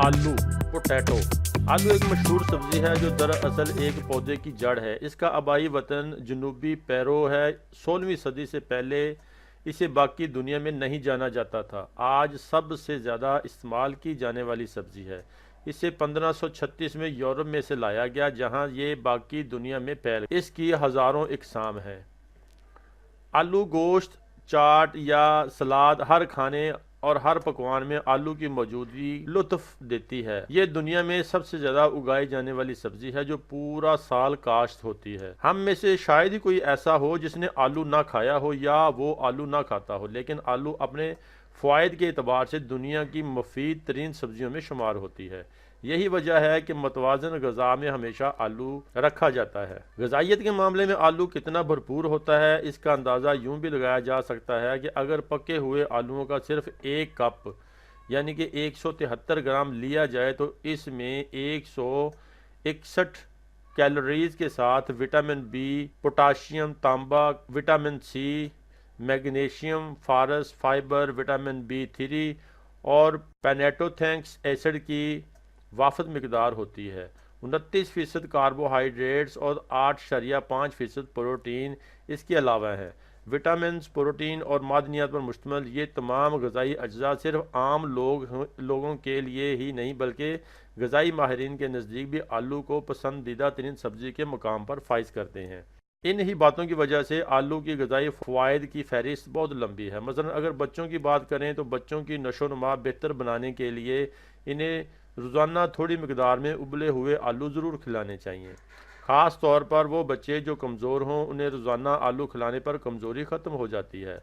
आलू पोटैटो। आलू एक मशहूर सब्ज़ी है जो दरअसल एक पौधे की जड़ है। इसका आबाई वतन जनूबी पेरू है। 16वीं सदी से पहले इसे बाकी दुनिया में नहीं जाना जाता था। आज सबसे ज़्यादा इस्तेमाल की जाने वाली सब्ज़ी है। इसे 1536 में यूरोप में से लाया गया, जहाँ ये बाकी दुनिया में फैल गया। इसकी हज़ारों इकसाम हैं। आलू गोश्त, चाट या सलाद, हर खाने और हर पकवान में आलू की मौजूदगी लुत्फ़ देती है। ये दुनिया में सबसे ज़्यादा उगाई जाने वाली सब्ज़ी है जो पूरा साल काश्त होती है। हम में से शायद ही कोई ऐसा हो जिसने आलू ना खाया हो या वो आलू ना खाता हो, लेकिन आलू अपने फ़वाइद के एतबार से दुनिया की मुफीद तरीन सब्ज़ियों में शुमार होती है। यही वजह है कि मतवाज़न ग़िज़ा में हमेशा आलू रखा जाता है। ग़िज़ाइयत के मामले में आलू कितना भरपूर होता है, इसका अंदाज़ा यूँ भी लगाया जा सकता है कि अगर पके हुए आलूओं का सिर्फ 1 कप यानी कि 173 ग्राम लिया जाए तो इसमें 161 कैलोरीज़ के साथ विटामिन बी, पोटाशियम, तांबा, vitamin C, magnesium, phosphorus, fibre, vitamin बी3 और पेनेटोथैंक्स एसिड की वाफद मकदार होती है। 29% कार्बोहाइड्रेट्स और 8.5% प्रोटीन इसके अलावा है। विटामिन, प्रोटीन और मादनियात पर मुश्तमिल ये तमाम ग़िज़ाई अज्जा सिर्फ आम लोगों के लिए ही नहीं बल्कि ग़िज़ाई माहिरीन के नज़दीक भी आलू को पसंदीदा तरीन सब्ज़ी के मकाम पर फाइज करते हैं। इन ही बातों की वजह से आलू की ग़िज़ाई फ़वाइद की फ़हरिस्त बहुत लंबी है। मसलन अगर बच्चों की बात करें तो बच्चों की नशोनुमा बेहतर बनाने के लिए इन्हें रोज़ाना थोड़ी मकदार में उबले हुए आलू ज़रूर खिलाने चाहिए। ख़ास तौर पर वो बच्चे जो कमज़ोर हों, उन्हें रोज़ाना आलू खिलाने पर कमज़ोरी ख़त्म हो जाती है।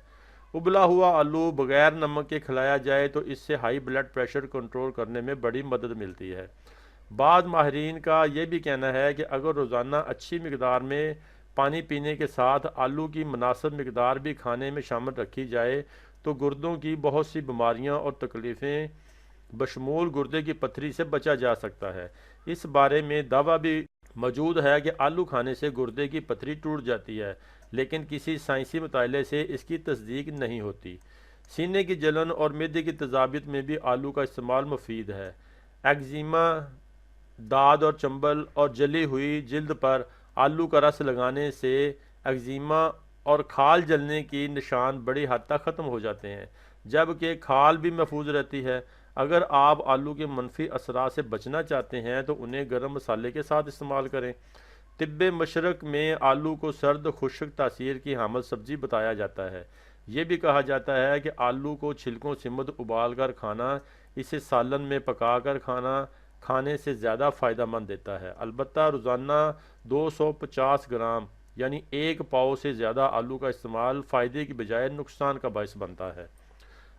उबला हुआ आलू बग़ैर नमक के खिलाया जाए तो इससे हाई ब्लड प्रेशर कंट्रोल करने में बड़ी मदद मिलती है। बाद माहिरीन का ये भी कहना है कि अगर रोज़ाना अच्छी मकदार में पानी पीने के साथ आलू की मुनासिब मकदार भी खाने में शामिल रखी जाए तो गुर्दों की बहुत सी बीमारियां और तकलीफ़ें बशमूल गुर्दे की पथरी से बचा जा सकता है। इस बारे में दावा भी मौजूद है कि आलू खाने से गुर्दे की पथरी टूट जाती है, लेकिन किसी साइंसी मुताले से इसकी तस्दीक नहीं होती। सीने की जलन और मैदे की तेज़ाबियत में भी आलू का इस्तेमाल मुफीद है। एक्जिमा, दाद और चंबल और जली हुई जिल्द पर आलू का रस लगाने से एक्जिमा और खाल जलने की निशान बड़ी हद तक ख़त्म हो जाते हैं, जबकि खाल भी महफूज रहती है। अगर आप आलू के मनफी असरात से बचना चाहते हैं तो उन्हें गर्म मसाले के साथ इस्तेमाल करें। तिब्बे मशरक में आलू को सर्द खुश्क तासीर की हामिल सब्ज़ी बताया जाता है। ये भी कहा जाता है कि आलू को छिलकों से मत उबाल कर खाना इसे सालन में पका कर खाने से ज़्यादा फ़ायदा मंद देता है। अलबत्ता रोज़ाना 250 ग्राम यानी 1 पाव से ज़्यादा आलू का इस्तेमाल फ़ायदे की बजाय नुकसान का बायस बनता है।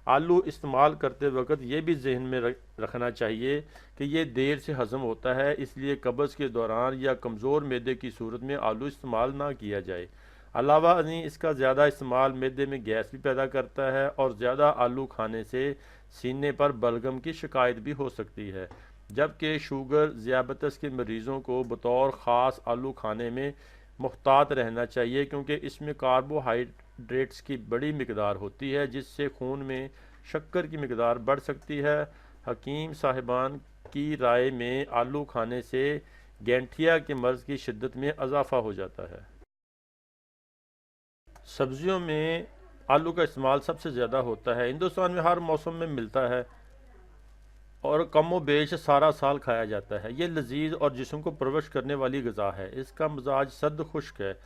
आलू इस्तेमाल करते वक्त ये भी जहन में रखना चाहिए कि ये देर से हज़म होता है, इसलिए कब्ज़ के दौरान या कमज़ोर मैदे की सूरत में आलू इस्तेमाल ना किया जाए। अलावा नहीं इसका ज़्यादा इस्तेमाल मैदे में गैस भी पैदा करता है और ज़्यादा आलू खाने से सीने पर बलगम की शिकायत भी हो सकती है, जबकि शुगर ज़ियाबतस के मरीज़ों को बतौर ख़ास आलू खाने में मुहतात रहना चाहिए, क्योंकि इसमें कार्बोहाइड्रेट्स की बड़ी मकदार होती है जिससे खून में शक्कर की मकदार बढ़ सकती है। हकीम साहिबान की राय में आलू खाने से गैंठिया के मर्ज़ की शिद्दत में इजाफ़ा हो जाता है। सब्ज़ियों में आलू का इस्तेमाल सबसे ज़्यादा होता है। हिंदुस्तान में हर मौसम में मिलता है और कम व बेश सारा साल खाया जाता है। ये लजीज और जिस्म को परवश करने वाली ग़िज़ा है। इसका मिजाज सर्द खुश्क है।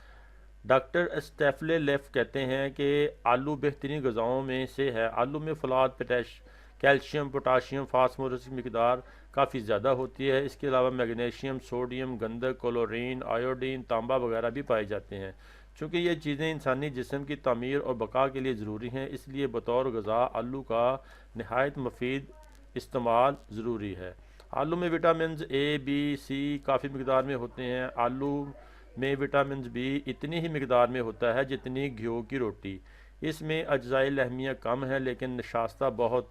डॉक्टर स्टेफले लेफ कहते हैं कि आलू बेहतरीन ग़िज़ाओं में से है। आलू में फलाद, कैल्शियम, पोटाशियम, फास्फोरस की मकदार काफ़ी ज़्यादा होती है। इसके अलावा मैग्नीशियम, सोडियम, गंधक, क्लोरीन, आयोडीन, तांबा वगैरह भी पाए जाते हैं। चूँकि ये चीज़ें इंसानी जिस्म की तामीर और बका के लिए ज़रूरी हैं, इसलिए बतौर ग़िज़ा आलू का नहायत मुफीद इस्तेमाल ज़रूरी है। आलू में विटामिन ए, बी, सी काफ़ी मकदार में होते हैं। आलू में विटामिन बी इतनी ही मकदार में होता है जितनी घी की रोटी। इसमें अज्जाए लहमिया कम है लेकिन नशास्ता बहुत,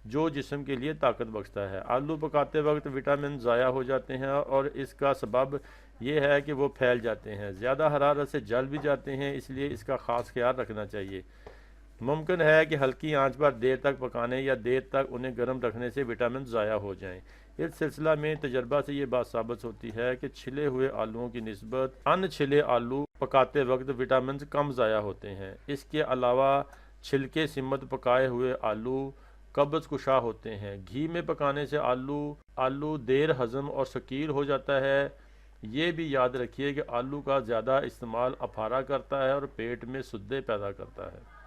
जो जिस्म के लिए ताकत बख्शता है। आलू पकाते वक्त विटामिन ज़ाया हो जाते हैं और इसका सबब यह है कि वो फैल जाते हैं, ज़्यादा हरारत से जल भी जाते हैं, इसलिए इसका ख़ास ख्याल रखना चाहिए। मुमकिन है कि हल्की आंच पर देर तक पकाने या देर तक उन्हें गर्म रखने से विटामिन ज़ाया हो जाएं। اس سلسلہ میں تجربہ سے یہ بات ثابت ہوتی ہے کہ چھلے ہوئے آلوؤں کی نسبت ان چھلے آلو پکاتے وقت وٹامنز کم ضائع ہوتے ہیں۔ اس کے علاوہ چھلکے سمت پکائے ہوئے آلو قبض کشا ہوتے ہیں۔ گھی میں پکانے سے آلو دیر ہضم اور ثقیل ہو جاتا ہے۔ یہ بھی یاد رکھیے کہ آلو کا زیادہ استعمال افارہ کرتا ہے اور پیٹ میں سدے پیدا کرتا ہے۔